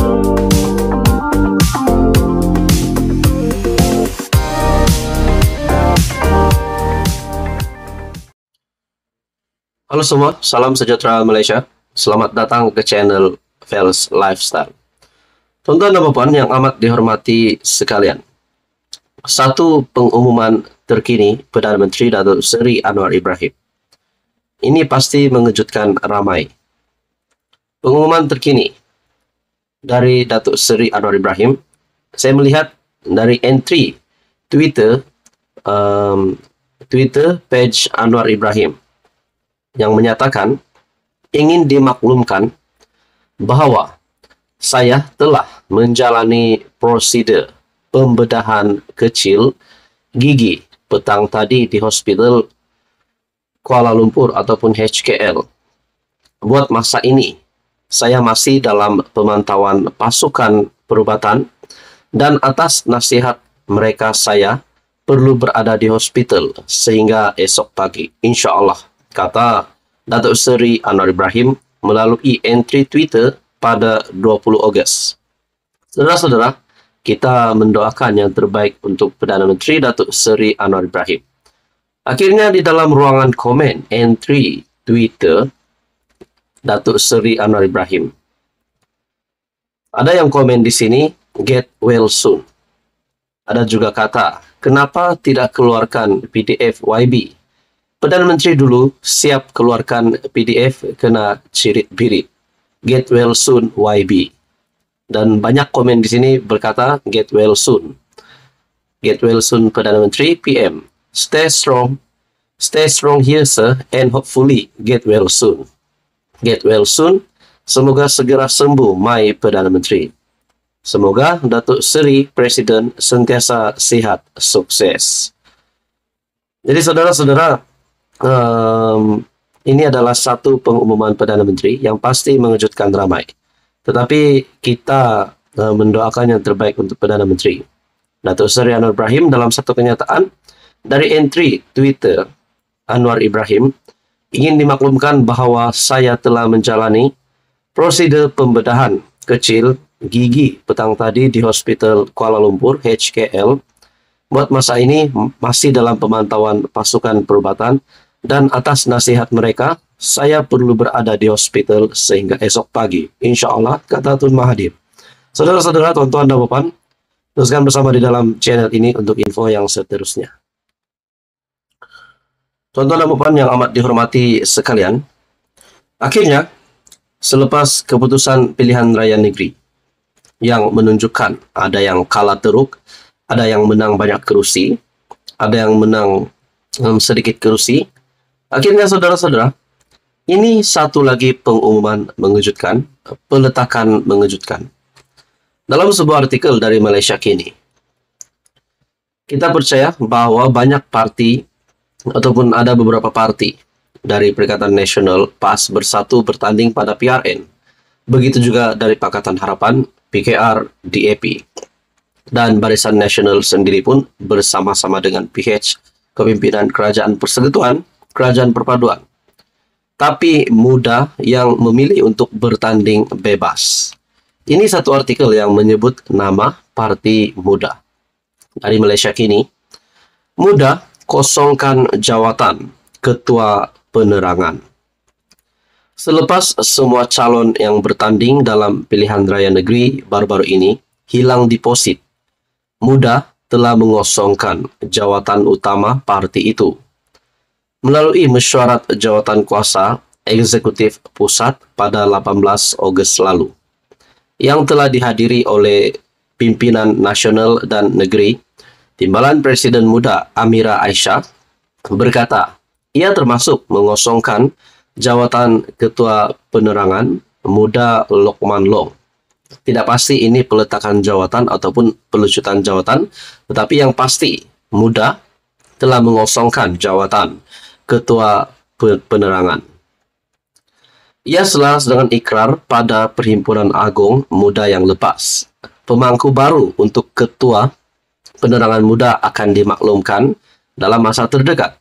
Halo semua, salam sejahtera Malaysia. Selamat datang ke channel Vels Lifestyle. Tuan-tuan dan puan yang amat dihormati sekalian. Satu pengumuman terkini Perdana Menteri Datuk Seri Anwar Ibrahim. Ini pasti mengejutkan ramai. Pengumuman terkini dari Datuk Seri Anwar Ibrahim, saya melihat dari entry Twitter page Anwar Ibrahim yang menyatakan ingin dimaklumkan bahawa saya telah menjalani prosedur pembedahan kecil gigi petang tadi di Hospital Kuala Lumpur ataupun HKL. Buat masa ini, saya masih dalam pemantauan pasukan perubatan dan atas nasihat mereka saya perlu berada di hospital sehingga esok pagi, insya-Allah, kata Datuk Seri Anwar Ibrahim melalui entry Twitter pada 20 Ogos. Saudara-saudara, kita mendoakan yang terbaik untuk Perdana Menteri Datuk Seri Anwar Ibrahim. Akhirnya di dalam ruangan komen entry Twitter Datuk Seri Anwar Ibrahim, ada yang komen di sini, get well soon. Ada juga kata, kenapa tidak keluarkan PDF YB? Perdana Menteri dulu siap keluarkan PDF kena cirit-birit. Get well soon YB. Dan banyak komen di sini berkata get well soon. Get well soon Perdana Menteri PM. Stay strong. Stay strong here sir and hopefully get well soon. Get well soon. Semoga segera sembuh my Perdana Menteri. Semoga Datuk Seri Presiden sentiasa sihat, sukses. Jadi saudara-saudara, ini adalah satu pengumuman Perdana Menteri yang pasti mengejutkan ramai. Tetapi kita mendoakan yang terbaik untuk Perdana Menteri. Datuk Seri Anwar Ibrahim dalam satu kenyataan dari entry Twitter Anwar Ibrahim ingin dimaklumkan bahawa saya telah menjalani prosedur pembedahan kecil gigi petang tadi di Hospital Kuala Lumpur HKL. Buat masa ini masih dalam pemantauan pasukan perubatan dan atas nasihat mereka, saya perlu berada di hospital sehingga esok pagi. InsyaAllah, kata Tun Mahathir. Saudara-saudara, tuan-tuan dan puan, teruskan bersama di dalam channel ini untuk info yang seterusnya. Tuan-tuan dan puan yang amat dihormati sekalian, akhirnya, selepas keputusan pilihan raya negeri yang menunjukkan ada yang kalah teruk, ada yang menang banyak kerusi, ada yang menang sedikit kerusi. Akhirnya saudara-saudara, ini satu lagi pengumuman mengejutkan, peletakan mengejutkan. Dalam sebuah artikel dari Malaysia Kini, kita percaya bahawa banyak parti ataupun ada beberapa parti dari Perikatan Nasional PAS bersatu bertanding pada PRN. Begitu juga dari Pakatan Harapan, PKR, DAP. Dan Barisan Nasional sendiri pun bersama-sama dengan PH, Kepimpinan Kerajaan Persekutuan, Kerajaan Perpaduan. Tapi muda yang memilih untuk bertanding bebas. Ini satu artikel yang menyebut nama Parti Muda. Dari Malaysia Kini, Muda kosongkan jawatan Ketua Penerangan. Selepas semua calon yang bertanding dalam pilihan raya negeri baru-baru ini hilang deposit, Muda telah mengosongkan jawatan utama parti itu melalui mesyuarat jawatan kuasa eksekutif pusat pada 18 Ogos lalu yang telah dihadiri oleh pimpinan nasional dan negeri. Timbalan Presiden Muda Amira Aisyah berkata ia termasuk mengosongkan jawatan Ketua Penerangan Muda Lokman Long. Tidak pasti ini peletakan jawatan ataupun pelucutan jawatan, tetapi yang pasti Muda telah mengosongkan jawatan Ketua Penerangan. Ia selaras dengan ikrar pada Perhimpunan Agung Muda yang lepas. Pemangku baru untuk Ketua Penerangan Muda akan dimaklumkan dalam masa terdekat.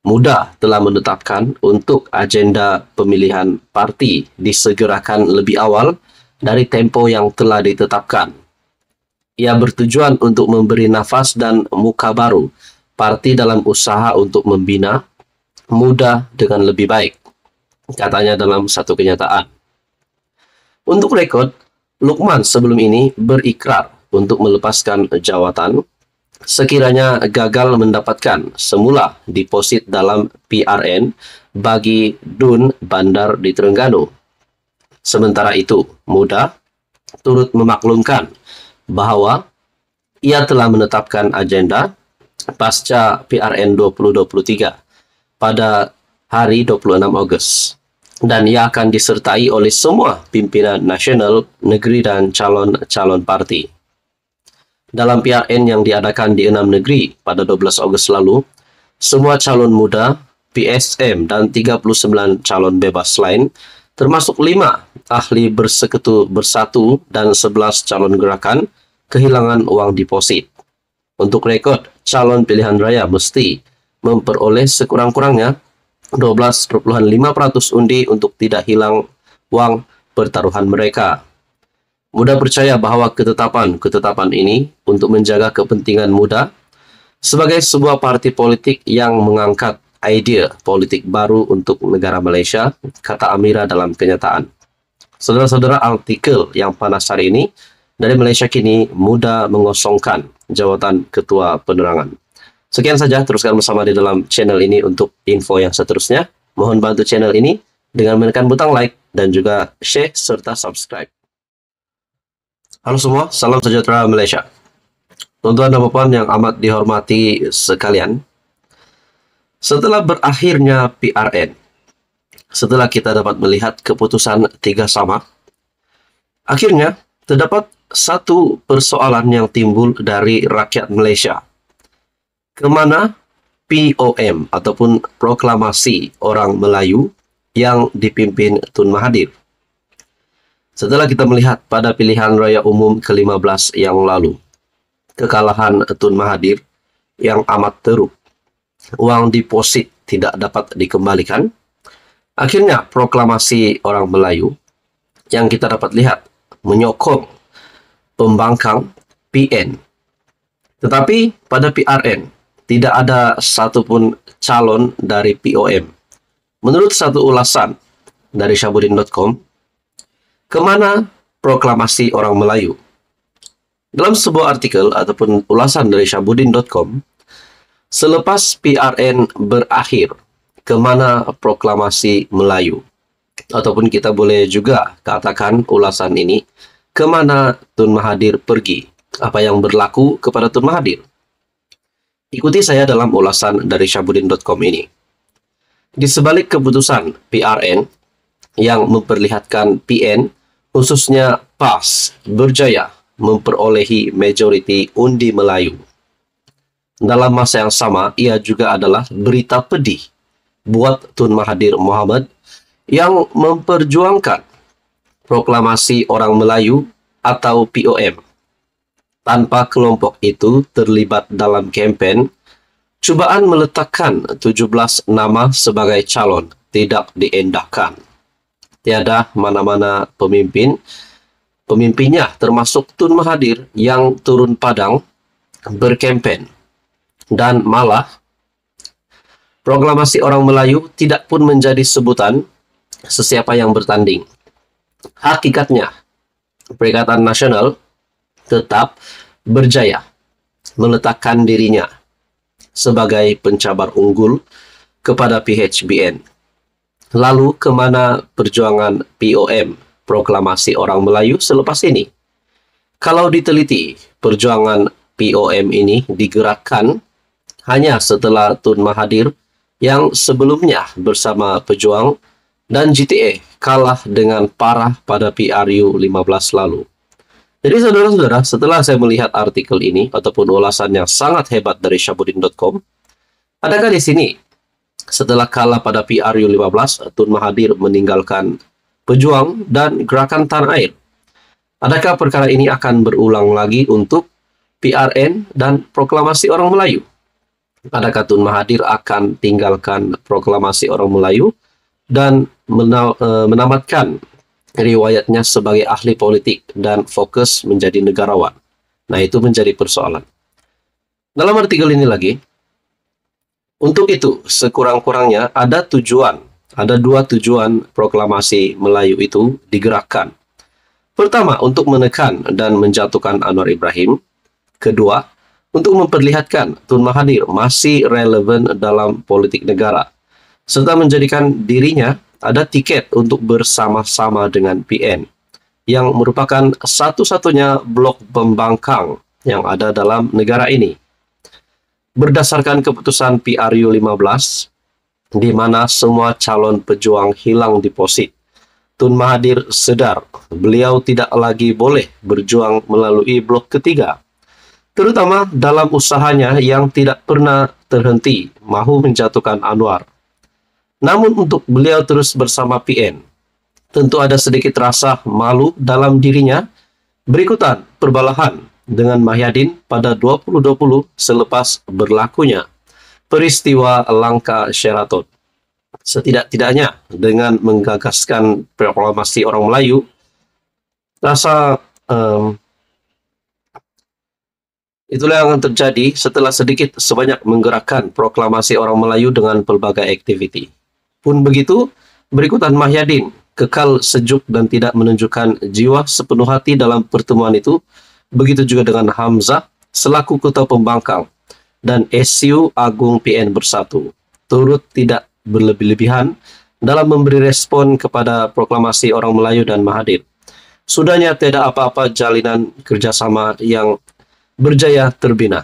Muda telah menetapkan untuk agenda pemilihan parti disegerakan lebih awal dari tempo yang telah ditetapkan. Ia bertujuan untuk memberi nafas dan muka baru parti dalam usaha untuk membina muda dengan lebih baik, katanya dalam satu kenyataan. Untuk rekod, Lukman sebelum ini berikrar untuk melepaskan jawatan sekiranya gagal mendapatkan semula deposit dalam PRN bagi DUN Bandar di Terengganu. Sementara itu, Muda turut memaklumkan bahwa ia telah menetapkan agenda pasca PRN 2023 pada hari 26 Ogos. Dan ia akan disertai oleh semua pimpinan nasional, negeri dan calon-calon parti. Dalam PRN yang diadakan di 6 negeri pada 12 Ogos lalu, semua calon muda, PSM dan 39 calon bebas lain, termasuk 5 ahli bersekutu bersatu dan 11 calon gerakan, kehilangan uang deposit. Untuk rekod, calon pilihan raya mesti memperoleh sekurang-kurangnya 12,5% undi untuk tidak hilang uang pertaruhan mereka. Muda percaya bahwa ketetapan ini untuk menjaga kepentingan muda sebagai sebuah parti politik yang mengangkat idea politik baru untuk negara Malaysia, kata Amira dalam kenyataan. Saudara-saudara, artikel yang panas hari ini dari Malaysia Kini, Muda mengosongkan jawatan Ketua Penerangan. Sekian saja, teruskan bersama di dalam channel ini untuk info yang seterusnya. Mohon bantu channel ini dengan menekan butang like dan juga share serta subscribe. Halo semua, salam sejahtera Malaysia. Tuan-tuan dan puan yang amat dihormati sekalian, setelah berakhirnya PRN, setelah kita dapat melihat keputusan 3 sama, akhirnya terdapat satu persoalan yang timbul dari rakyat Malaysia. Kemana POM ataupun Proklamasi Orang Melayu yang dipimpin Tun Mahathir? Setelah kita melihat pada pilihan raya umum ke-15 yang lalu, kekalahan Tun Mahathir yang amat teruk, uang deposit tidak dapat dikembalikan, akhirnya Proklamasi Orang Melayu yang kita dapat lihat menyokong pembangkang PN. Tetapi pada PRN tidak ada satupun calon dari POM. Menurut satu ulasan dari Syahbudin.com, kemana Proklamasi Orang Melayu? Dalam sebuah artikel ataupun ulasan dari Syahbudin.com, selepas PRN berakhir, kemana Proklamasi Melayu? Ataupun kita boleh juga katakan ulasan ini, kemana Tun Mahathir pergi? Apa yang berlaku kepada Tun Mahathir? Ikuti saya dalam ulasan dari Syahbudin.com ini. Di sebalik keputusan PRN yang memperlihatkan PN, khususnya PAS, berjaya memperolehi majoriti undi Melayu. Dalam masa yang sama, ia juga adalah berita pedih buat Tun Mahathir Mohamad yang memperjuangkan Proklamasi Orang Melayu atau POM. Tanpa kelompok itu terlibat dalam kempen, cubaan meletakkan 17 nama sebagai calon tidak diendahkan. Tiada mana-mana pemimpinnya termasuk Tun Mahathir yang turun padang berkempen. Dan malah, Proklamasi Orang Melayu tidak pun menjadi sebutan sesiapa yang bertanding. Hakikatnya, Perikatan Nasional tetap berjaya meletakkan dirinya sebagai pencabar unggul kepada PHBN. Lalu kemana perjuangan POM, Proklamasi Orang Melayu selepas ini? Kalau diteliti, perjuangan POM ini digerakkan hanya setelah Tun Mahathir yang sebelumnya bersama Pejuang dan GTA kalah dengan parah pada PRU 15 lalu. Jadi saudara-saudara, setelah saya melihat artikel ini ataupun ulasan yang sangat hebat dari Syahbudin.com, adakah di sini setelah kalah pada PRU 15, Tun Mahathir meninggalkan Pejuang dan Gerakan Tanah Air? Adakah perkara ini akan berulang lagi untuk PRN dan Proklamasi Orang Melayu? Adakah Tun Mahathir akan tinggalkan Proklamasi Orang Melayu dan menamatkan riwayatnya sebagai ahli politik dan fokus menjadi negarawan. Nah, itu menjadi persoalan. Dalam artikel ini lagi, untuk itu, sekurang-kurangnya ada dua tujuan proklamasi Melayu itu digerakkan. Pertama, untuk menekan dan menjatuhkan Anwar Ibrahim. Kedua, untuk memperlihatkan Tun Mahathir masih relevan dalam politik negara, serta menjadikan dirinya ada tiket untuk bersama-sama dengan PN, yang merupakan satu-satunya blok pembangkang yang ada dalam negara ini. Berdasarkan keputusan PRU 15, di mana semua calon pejuang hilang deposit, Tun Mahathir sadar beliau tidak lagi boleh berjuang melalui blok ketiga, terutama dalam usahanya yang tidak pernah terhenti mahu menjatuhkan Anwar. Namun untuk beliau terus bersama PN, tentu ada sedikit rasa malu dalam dirinya berikutan perbalahan dengan Mahyadin pada 2020 selepas berlakunya peristiwa langka Sheraton. Setidak-tidaknya dengan menggagaskan proklamasi orang Melayu, rasa itulah yang akan terjadi setelah sedikit sebanyak menggerakkan proklamasi orang Melayu dengan pelbagai aktiviti. Pun begitu, berikutan Mahyadin kekal sejuk dan tidak menunjukkan jiwa sepenuh hati dalam pertemuan itu. Begitu juga dengan Hamzah selaku ketua pembangkang dan SU Agung PN Bersatu turut tidak berlebih-lebihan dalam memberi respon kepada proklamasi orang Melayu dan Mahathir. Sudahnya tidak apa-apa jalinan kerjasama yang berjaya terbina.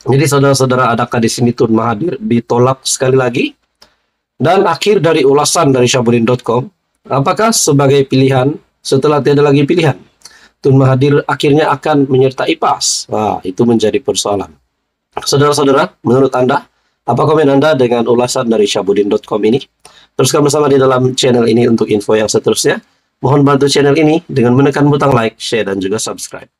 Jadi saudara-saudara, adakah di sini Tun Mahathir ditolak sekali lagi? Dan akhir dari ulasan dari Syahbudin.com, apakah sebagai pilihan setelah tiada lagi pilihan, Tun Mahathir akhirnya akan menyertai PAS? Nah, itu menjadi persoalan. Saudara-saudara, menurut Anda, apa komen Anda dengan ulasan dari Syahbudin.com ini? Teruskan bersama di dalam channel ini untuk info yang seterusnya. Mohon bantu channel ini dengan menekan butang like, share, dan juga subscribe.